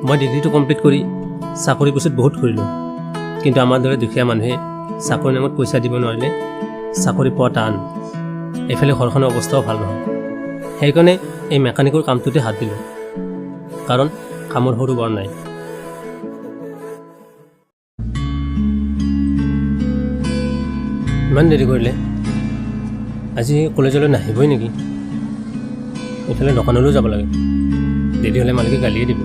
মই ডিগ্ৰীটো কমপ্লিট কৰি চাকৰি পিছত বহুত কৰিলোঁ, কিন্তু আমাৰ দৰে দুখীয়া মানুহে চাকৰি নামত পইচা দিব নোৱাৰিলে চাকৰি পোৱা টান। এইফালে ঘৰখনৰ অৱস্থাও ভাল নহয়। সেইকাৰণে এই মেকানিকৰ কামটোতে হাত দিলোঁ, কাৰণ কামৰ সৰু বৰ নাই। ইমান দেৰি কৰিলে, আজি কলেজলৈ নাহিবই নেকি? এইফালে দোকানলৈও যাব লাগে, দেৰি হ'লে মালিকে গালিয়ে দিব।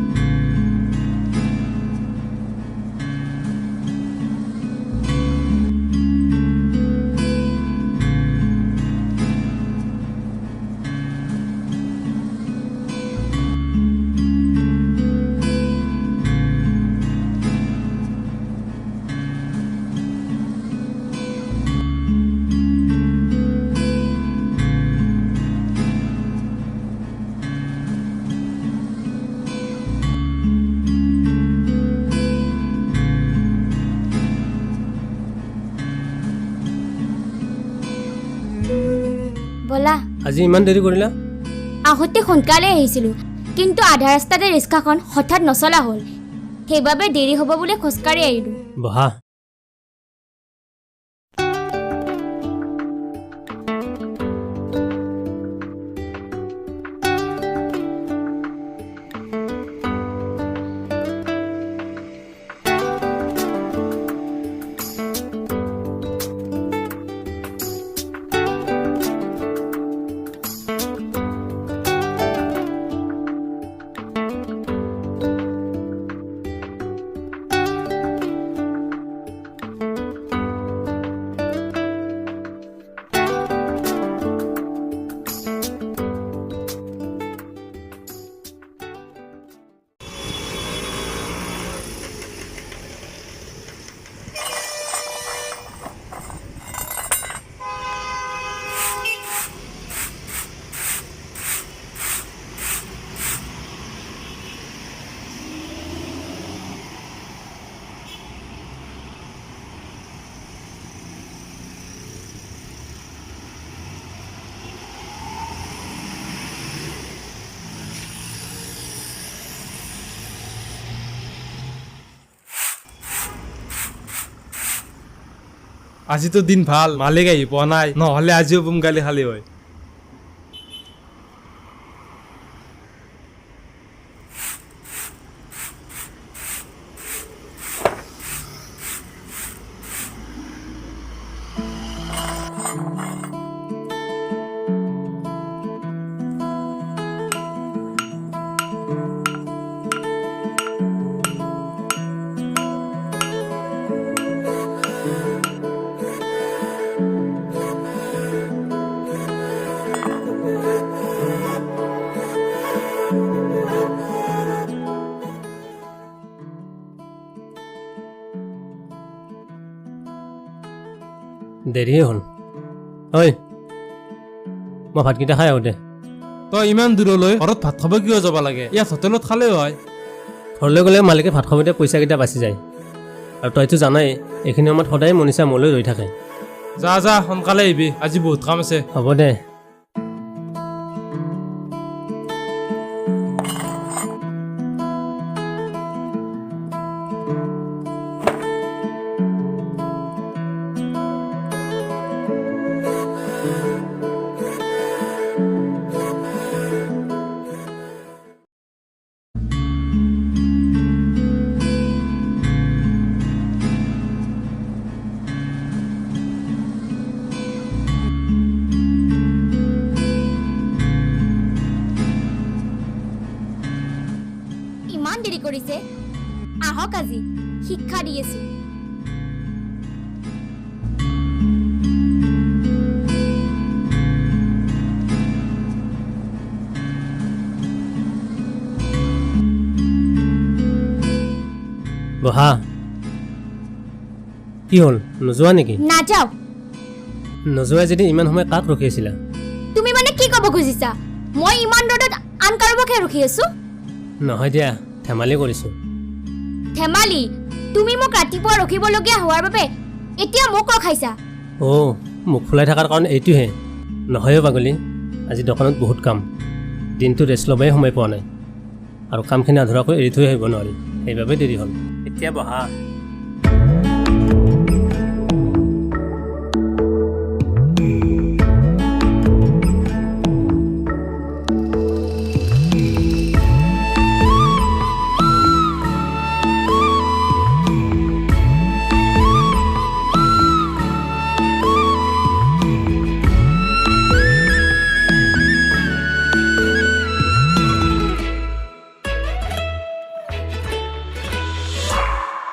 বলা, আজি ইমান দেৰি কৰিলা? আহোঁতে সোনকালে আহিছিলোঁ, কিন্তু আধা ৰাস্তাতে ৰিক্সাখন হঠাৎ নচলা হ'ল। সেইবাবে দেৰি হ'ব বুলি খোজকাঢ়ি আহিলোঁ। বহা। আজিতো দিন ভাল, মালিক আহি পোৱা নাই, নহ'লে আজিও বুম গালি খালি হয়। দেৰিয়ে হ'ল। ঐ, মই ভাতকেইটা খাই আহোঁ দে। তই ইমান দূৰলৈ ঘৰত ভাত খাব কিয় যাব লাগে? ইয়াত হোটেলত খালেও হয়। ঘৰলৈ গ'লে মালিকে ভাত খাওঁতে পইচাকেইটা বাচি যায়, আৰু তইতো জানাই এইখিনি সময়ত সদায় মনিষা মোলৈ ৰৈ থাকে। যা যা, সোনকালে আহিবি, আজি বহুত কাম আছে। হ'ব দে। ইমান দেৰি কৰিছে, আহক আজি শিক্ষা দি আছোঁ। বহা। কি হ'ল, নোযোৱা নেকি? নাযাওঁ। নোযোৱাই যদি ইমান সময় কাক ৰখি আছিলা? তুমি মানে কি ক'ব খুজিছা? মই ইমান ৰ'দত আন কাৰোবাকহে ৰখি আছোঁ? নহয় দিয়া, ধেমালি কৰিছোঁ। ধেমালি? তুমি মোক ৰাতিপুৱা ৰখিবলগীয়া হোৱাৰ বাবে এতিয়া মোক ৰখাইছা? অ', মুখ ফুলাই থকাৰ কাৰণ এইটোহে। নহয়ো পাগলী, আজি দোকানত বহুত কাম, দিনটো ৰেষ্ট ল'বই সময় পোৱা নাই। আৰু কামখিনি আধৰুৱাকৈ এৰি থৈ আহিব নোৱাৰি, সেইবাবে দেৰি হ'ল। এতিয়া বহা।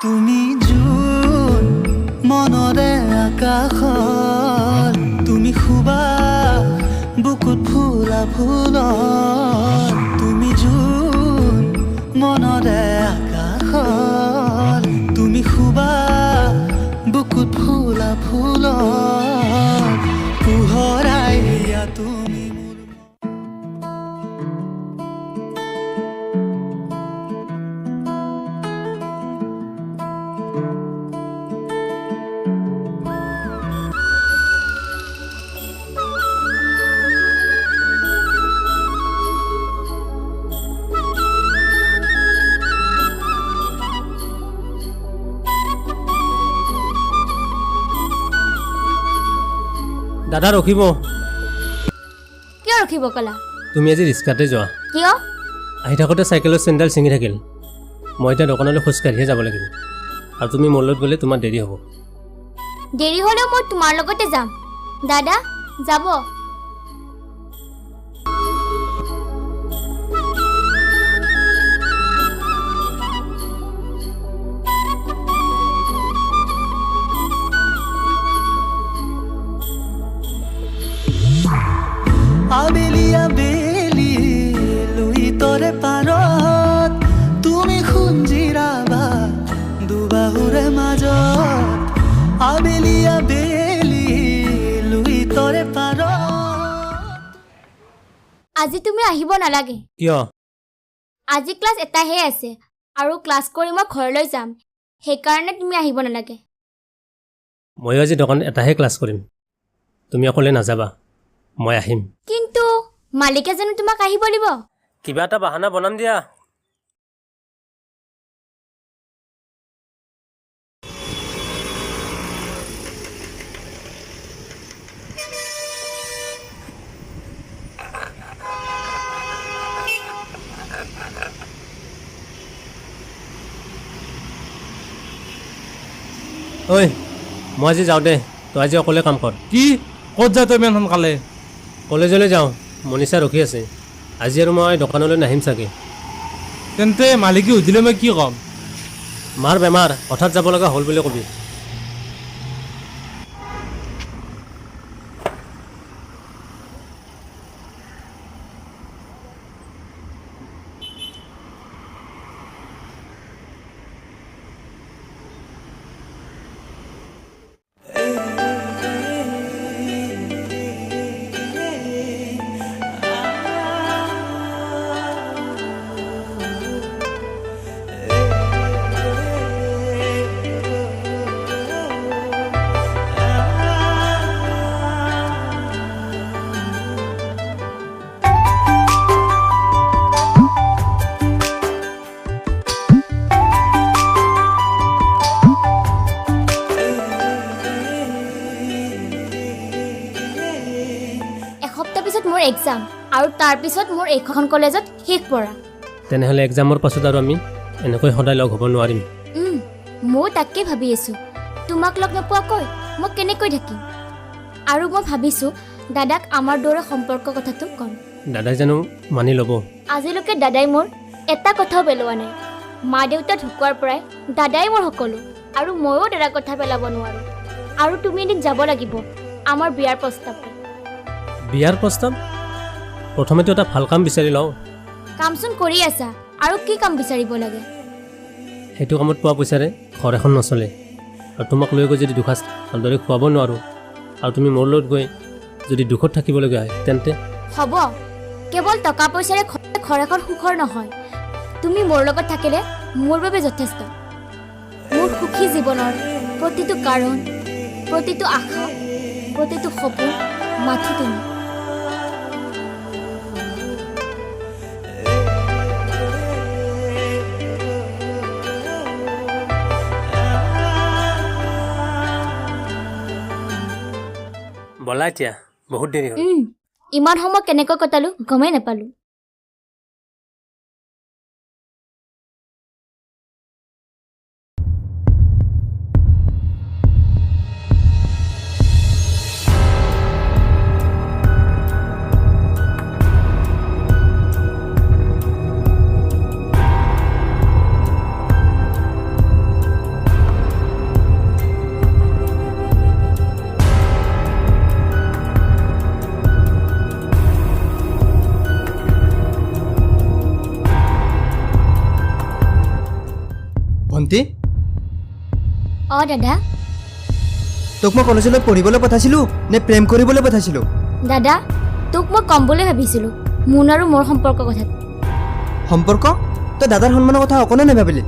তুমি জোন মনৰে আকাশত, তুমি শুবা বুকুত ফুলা ফুলত, তুমি জোন মনৰে আকাশত, তুমি শুবা বুকুত ফুলা ফুলত, পোহৰাই দিয়া তুমি মোৰ। দাদা ৰখিব। কিয় ৰখিব ক'লা? তুমি আজি ৰিক্সাতে যোৱা। কিয়? আহি থাকোঁতে চাইকেলৰ চেণ্ডেল ছিঙি থাকিল। মই এতিয়া দোকানলৈ খোজকাঢ়িয়ে যাব লাগিব, আৰু তুমি মোৰ লগত গ'লে তোমাৰ দেৰি হ'ব। দেৰি হ'লেও মই তোমাৰ লগতে যাম। দাদা যাব। আবেলি আবেলি লুই তৰে পাৰত, তুমি খুঞ্জিৰাবা দুবাহুৰে মাজত, আবেলি আবেলি লুই তৰে পাৰত। আজি তুমি আহিব নালাগে। কিয়? আজি ক্লাছ এটাহে আছে, আৰু ক্লাছ কৰি মই ঘৰলৈ যাম, সেইকাৰণে তুমি আহিব নালাগে। ময়ো আজি দোকানত এটাহে ক্লাছ কৰিম, তুমি অকলে নাযাবা, মই আহিম। কিন্তু মালিকে জানো তোমাক আহিব দিব? কিবা এটা বাহানা বনাম দিয়া। ঐ, মই আজি যাওঁ দে, তই আজি অকলে কাম কৰ। কি ক'ত যায় তই ইমান সোনকালে? কলেজলৈ যাওঁ, মনীষা ৰখি আছে। আজি আৰু মই দোকানলৈ নাহিম চাগে। তেন্তে মালিকে সুধিলে মই কি ক'ম? মাৰ বেমাৰ, হঠাৎ যাব লগা হ'ল বুলি কবি। মোৰ এক্সাম, আৰু তাৰপিছত মোৰ এইখন কলেজত শেষ পঢ়া। তেনেহ'লে এক্সামৰ পাছত আৰু আমি এনেকৈ সদায় লগ হ'ব নোৱাৰিম। মই তাকে ভাবি আছোঁ, তোমাক লগ নোপোৱাকৈ মই কেনেকৈ থাকিম। আৰু মই ভাবিছোঁ দাদাক আমাৰ দৰে সম্পৰ্কৰ কথাটো ক'ম। দাদাই জানো মানি ল'ব? আজিলৈকে দাদাই মোৰ এটা কথাও পেলোৱা নাই। মা দেউতা ঢুকোৱাৰ পৰাই দাদাই মোৰ সকলো, আৰু ময়ো দাদাৰ কথা পেলাব নোৱাৰোঁ। আৰু তুমি এদিন যাব লাগিব আমাৰ বিয়াৰ প্ৰস্তাৱটো। বিয়াৰ প্ৰস্তাৱ? প্ৰথমেতো এটা ভাল কাম বিচাৰি লওঁ। কামচোন কৰি আছা, আৰু কি কাম বিচাৰিব লাগে? সেইটো কামত পোৱা পইচাৰে ঘৰ এখন নচলে, আৰু তোমাক লৈ গৈ যদি দুসাঁজ ভালদৰে খুৱাব নোৱাৰোঁ, আৰু তুমি মোৰ লগত গৈ যদি দুখত থাকিবলগীয়া হয়, তেন্তে হ'ব। কেৱল টকা পইচাৰে ঘৰ এখন সুখৰ নহয়, তুমি মোৰ লগত থাকিলে মোৰ বাবে যথেষ্ট। মোৰ সুখী জীৱনৰ প্ৰতিটো কাৰণ, প্ৰতিটো আশা, প্ৰতিটো সপোন মাথো তুমি। ব'লা এতিয়া বহুত দেৰি হ'ল ইমান সময় কেনেকৈ কটালো গমেই নাপালো ভণ্টি দাদা তোক মই কলেজলৈ পঢ়িবলৈ পঠাইছিলোঁ নে প্ৰেম কৰিবলৈ পঠাইছিলোঁ দাদা তোক মই কম বুলি ভাবিছিলো মুন আৰু মোৰ সম্পৰ্কৰ কথা সম্পৰ্ক তই দাদাৰ সন্মানৰ কথা অকণো নাভাবিলি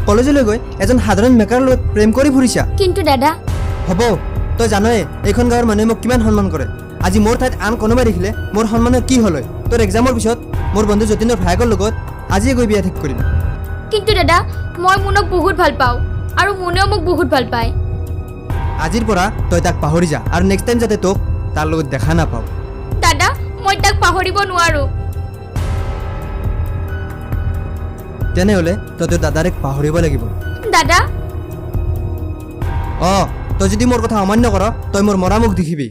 কলেজলৈ গৈ এজন সাধাৰণ মেকাৰ লগত প্ৰেম কৰি ফুৰিছা কিন্তু দাদা হ'ব তই জানয়ে এইখন গাঁৱৰ মানুহে মোক কিমান সন্মান কৰে আজি মোৰ ঠাইত আন কোনোবাই দেখিলে মোৰ সন্মানৰ কি হ'ল হয় তোৰ এক্সামৰ পিছত মোৰ বন্ধু যতীন্দ্ৰৰ ভায়েকৰ লগত আজিয়ে গৈ বিয়া ঠিক কৰিম কিন্তু দাদা মই মুনক বহুত ভাল পাওঁ আৰু মুনেও মোক বহুত ভাল পায় আজিৰ পৰা তই তাক পাহৰি যা আৰু নেক্সট টাইম যাতে তোক তাৰ লগত দেখা নাপাওঁ দাদা মই তাক পাহৰিব নোৱাৰো তেনেহ'লে তই তোৰ দাদাৰেক পাহৰিব লাগিব দাদা তই যদি মোৰ কথা অমান্য কৰ তই মোৰ মৰা মুখ দেখিবি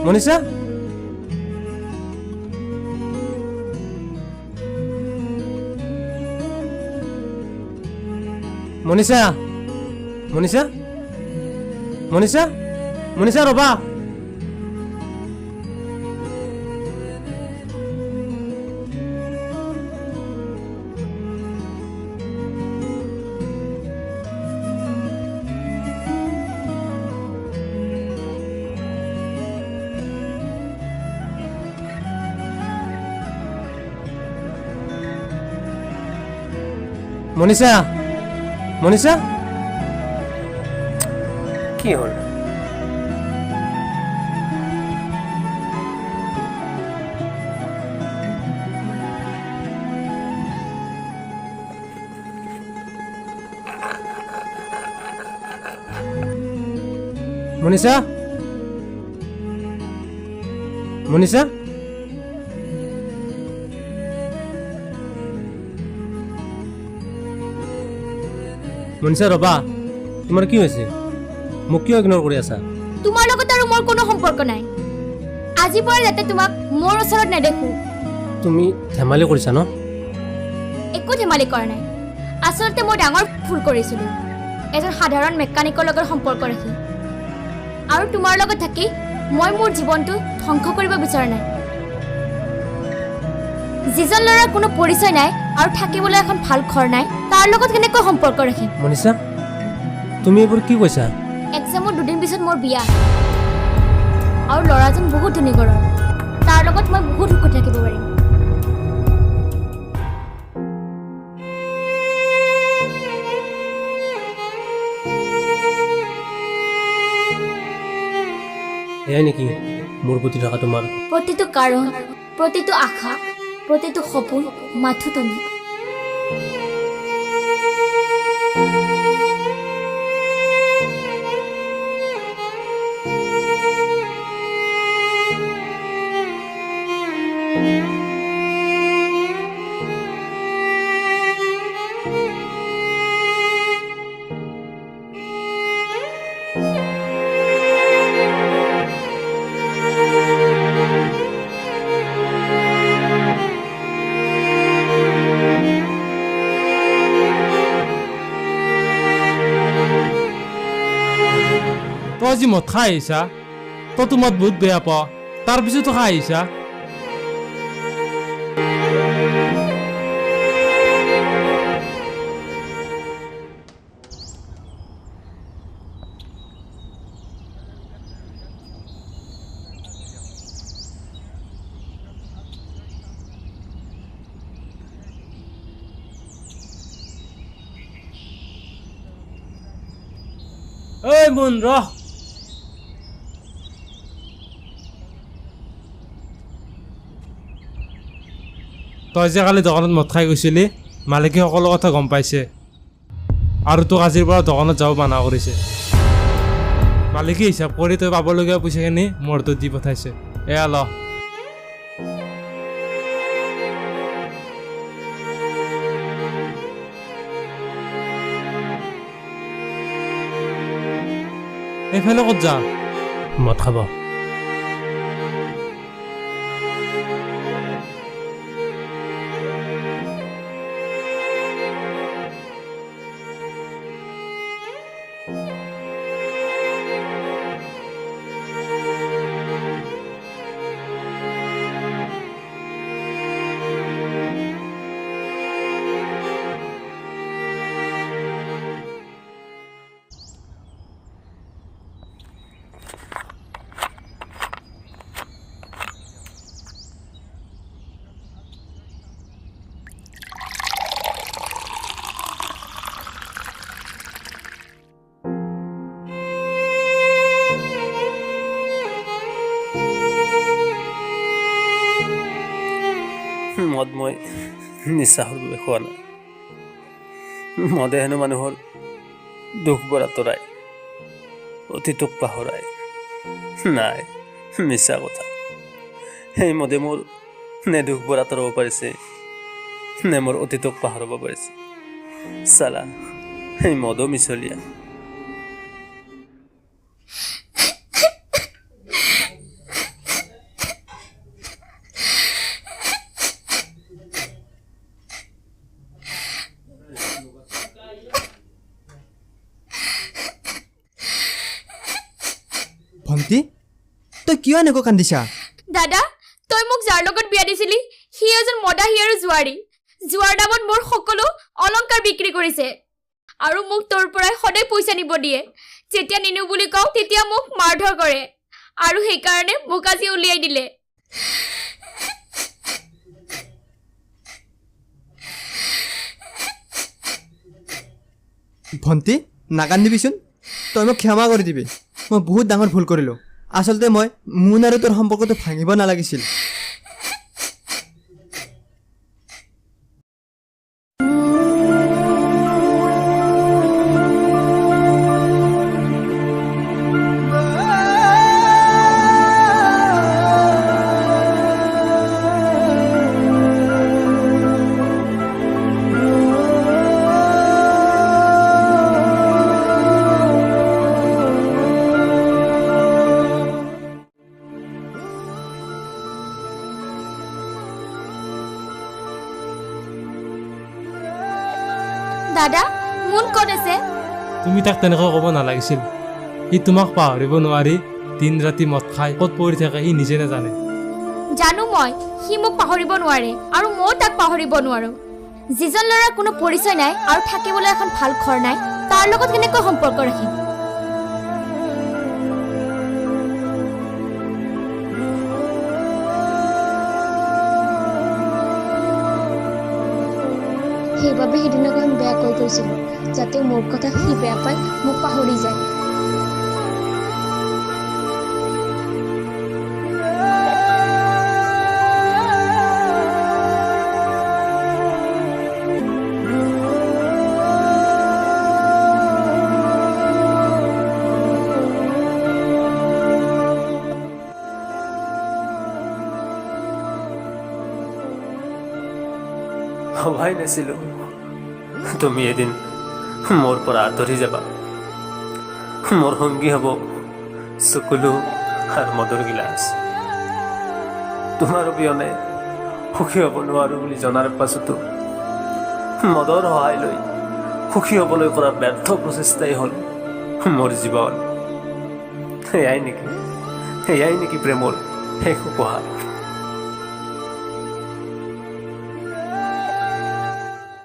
মনীষা মনীষা মনীষা মনীষা মনীষা ৰবা মনীষা মনীষা কি হ'ল মনীষা মনীষা মনীষা ৰবা তোমাৰ কি হৈছে মোক কিয় ইগনোৰ কৰি আছা তোমাৰ লগত আৰু মোৰ কোনো সম্পৰ্ক নাই আজি পৰা যাতে তোমাক মোৰ ওচৰত নেদেখো তুমি ধেমালি কৰিছা ন একো ধেমালি কৰা নাই আচলতে মই ডাঙৰ ভুল কৰিছিলো এজন সাধাৰণ মেকানিকৰ লগত সম্পৰ্ক ৰাখি আৰু তোমাৰ লগত থাকি মই মোৰ জীৱনটো ধ্বংস কৰিব বিচৰা নাই যিজন ল'ৰাৰ কোনো পৰিচয় নাই আৰু থাকিবলৈ এখন ভাল ঘৰ নাই তাৰ লগত কেনেকৈ সম্পৰ্ক ৰাখিম মনীষা তুমি এইবোৰ কি কৈছা এক্সামৰ দুদিন পিছত মোৰ বিয়া আৰু ল'ৰাজন বহুত ধনী ঘৰৰ তাৰ লগত মই বহুত সুখত থাকিব পাৰিম এয়াই নেকি মোৰ প্ৰতি থকা তোমাৰ প্ৰতিটো কাৰণ প্ৰতিটো আশা প্ৰতিটো সপোন মাথো তুমি তই আজি মদ খাই আহিছা তইতো মদ বহুত বেয়া পাৱ তাৰপিছতো খাই আহিছা ঐ মুন ৰহ। তই যে কালি দোকানত মদ খাই গৈছিলি, মালিকে সকলো কথা গম পাইছে আৰু তোক আজিৰ পৰা দোকানত যাব মানা কৰিছে। মালিকে হিচাপ কৰি তই পাবলগীয়া পইচাখিনি মোৰটো দি পঠাইছে। এয়া ল। এইফালে ক'ত যা? মদ খাব। মদ মই নিচাহৰ বাবে খোৱা নাই। মদে হেনো মানুহৰ দুখবোৰ আঁতৰাই, অতীতক পাহৰাই। নাই, মিছা কথা। সেই মদে মোৰ নে দুখবোৰ আঁতৰাব পাৰিছে, নে মোৰ অতীতক পাহৰাব পাৰিছে। চালা, সেই মদো মিছলীয়া। ভণ্টি, তই কিয় এনেকৈ কান্দিছা? দাদা, তই মোক যাৰ লগত বিয়া দিছিলি সি এজন মদাহী আৰু জুৱাৰী। জুৱাৰ দামত মোৰ সকলো অলংকাৰ বিক্ৰী কৰিছে আৰু মোক তোৰ পৰাই সদায় পইচা নিব দিয়ে। যেতিয়া নিনো বুলি কওঁ তেতিয়া মোক মাৰধৰ কৰে আৰু সেইকাৰণে মোক আজি উলিয়াই দিলে। ভণ্টি, নাকান্দিবিচোন। তই মোক ক্ষমা কৰি দিবি। মই বহুত ডাঙৰ ভুল কৰিলোঁ। আচলতে মই মোন আৰু তোৰ সম্পৰ্কটো ভাঙিব নালাগিছিল। দাদা, মোন ক'ত আছে? তুমি তাক তেনেকৈ ক'ব নালাগিছিল। সি তোমাক পাহৰিব নোৱাৰি দিন ৰাতি মদ খাই ক'ত পৰি থাকে সি নিজে নাজানে। জানো মই, সি মোক পাহৰিব নোৱাৰে আৰু ময়ো তাক পাহৰিব নোৱাৰো। যিজন ল'ৰাৰ কোনো পৰিচয় নাই আৰু থাকিবলৈ এখন ভাল ঘৰ নাই, তাৰ লগত কেনেকৈ সম্পৰ্ক ৰাখিম? সেইবাবে সেইদিনাখন আমি বেয়াকৈ কৈছিলোঁ, যাতে মোৰ কথা সি বেয়া পাই মোক পাহৰি যায়। ভবাই নাছিলো তুমি এদিন মোৰ পৰা আঁতৰি যাবা। মোৰ সংগী হ'ব চকুলো আৰু মদৰ গিলাচ। তোমাৰ অবিহনে সুখী হ'ব নোৱাৰো বুলি জনাৰ পাছতো মদৰ সহায় লৈ সুখী হ'বলৈ কৰা ব্যৰ্থ প্ৰচেষ্টাই হ'ল মোৰ জীৱন। এয়াই নেকি প্ৰেমৰ শেষ উপহাৰ?